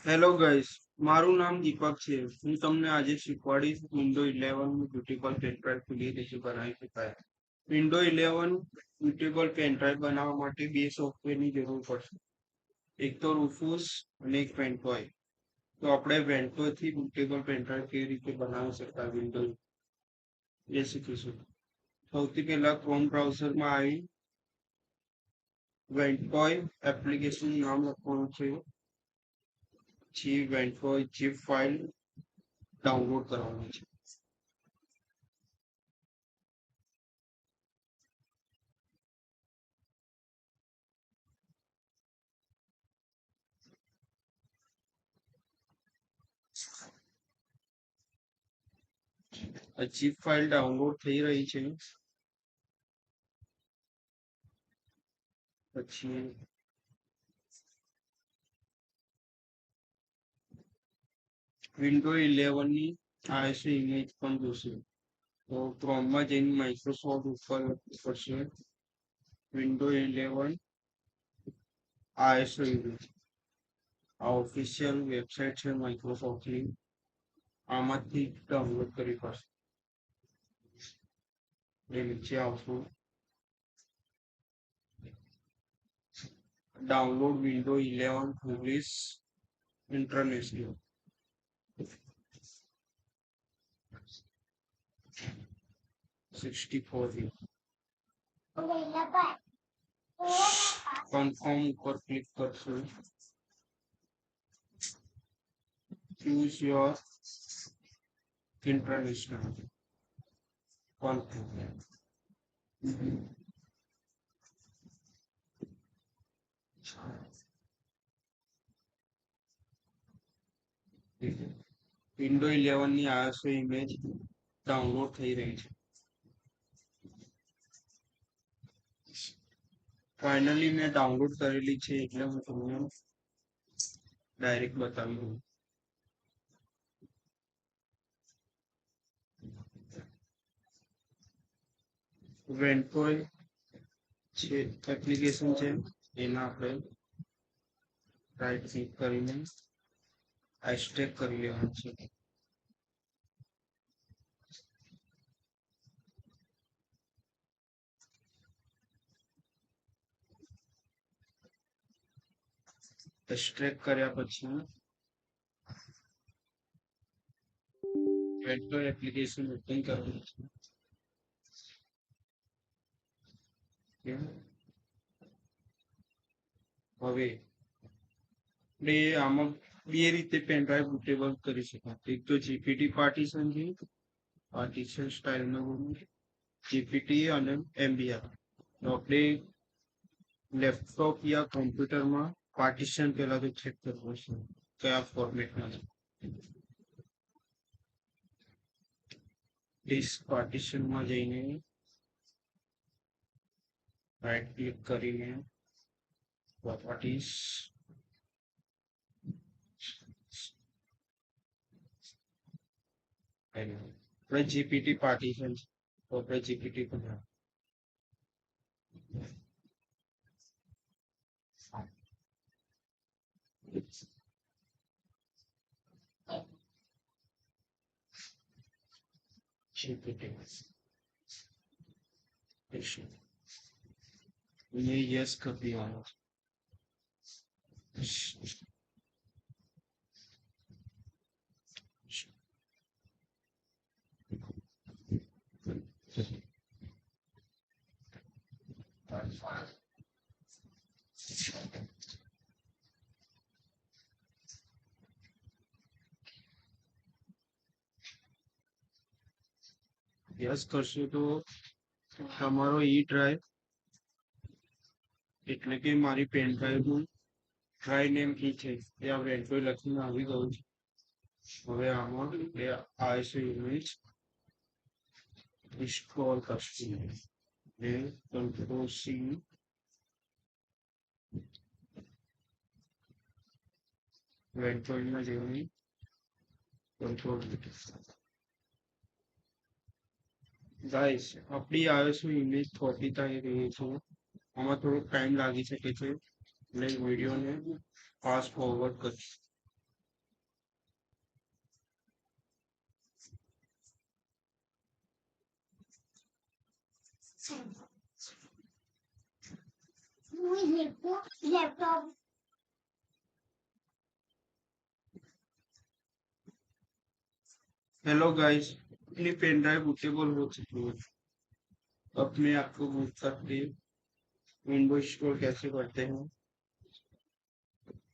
Hello guys, મારું નામ દીપક છે. હું તમને આજે શીખવાડીશ વિન્ડો 11 નું બ્યુટીફુલ પેન ડ્રાઈવ કેવી રીતે બનાવી શકાય. વિન્ડો 11 બ્યુટીફુલ પેન ડ્રાઈવ બનાવવા માટે બે સોફ્ટવેરની જરૂર પડશે. એક તો રૂફૂસ અને એક વેન્ટોય. તો આપણે વેન્ટોય થી બ્યુટીફુલ પેન ડ્રાઈવ કેવી રીતે બનાવી શકાય વિન્ડો એ શીખીશું. સૌથી પહેલા ક્રોમ બ્રાઉઝરમાં આવી વેન્ટોય એપ્લિકેશન નામ લખવાનું છે. પછી વેન્ટોય zip ફાઇલ ડાઉનલોડ કરવાની છે. zip ફાઇલ ડાઉનલોડ થઈ રહી છે. પછી વિન્ડો 11 ની ISO ઇમેજ પણ જોશે. તો ક્રોમમાં જઈને માઇક્રોસોફ્ટ ઉપર પડશે વિન્ડો 11 ISO ઇમેજ. આ ઓફિશિયલ વેબસાઇટ છે માઇક્રોસોફ્ટની. આમાંથી ડાઉનલોડ કરી પડશે. એ નીચે આવશું. Download window 11 English international. 64 confirm ઉપર ક્લિક કરશો. choose your international confirm. Window 11 ની ISO ઇમેજ ડાઉનલોડ થઈ રહી છે. ફાઇનલી મેં ડાઉનલોડ કરેલી છે એટલે હું તમને ડાયરેક્ટ બતાવી દઉં. વેન્ટોય છે એપ્લિકેશન છે, એના આપણે રાઈટ ક્લિક કરીને એક્સટ્રેક્ટ કરી લેવાનું છે. એક્સટ્રેક્ટ કર્યા પછી વેન્ટોય એપ્લિકેશન ઓપન કરવાનું છે. હવે આપણે આમાં બે રીતે પેન ડ્રાઈવ બુટેબલ કરી શકાય. એક તો જીપીટી પાર્ટીશન છે, પાર્ટીશન સ્ટાઇલમાં જીપીટી અને એમબીઆર. તો આપણે લેપટોપ યા કોમ્પ્યુટરમાં પાર્ટીશન પહેલા તો ચેક કરવું છે કયા ફોર્મેટમાં છે. ડિસ્ક પાર્ટીશનમાં જઈને રાઈટ ક્લિક કરીને પ્રોપર્ટીઝ આપણે જીપીટી પાર્ટીશન તો આપણે જીપીટી પર ये यस कर दिया यस करशो तो તમારો ઈ ડ્રાઈવ એટલે કે મારી પેન ડ્રાઈવનું ડ્રાઈવ નેમ ઈ છે એ આ વેન્ટોય લખીને આવી ગયું છે. હવે આમાં એ ISO ઇમેજ ઇન્સ્ટોલ કરશું. એ કંટ્રોલ સી વેન્ટોયમાં જઈને કંટ્રોલ ગાઈસ આપણી ISO ઇમેજ કોપી થઈ રહી છે. આમાં થોડો ટાઈમ લાગી શકે છે એટલે વિડીયોને ફાસ્ટ ફોરવર્ડ કરીશ. लैपटॉप। हेलो गाइस, अपनी पेन ड्राइव बूटेबल हो चुकी है। अब मैं आपको पूछ सकती हूँ विंडो इंस्टॉल कैसे करते हैं।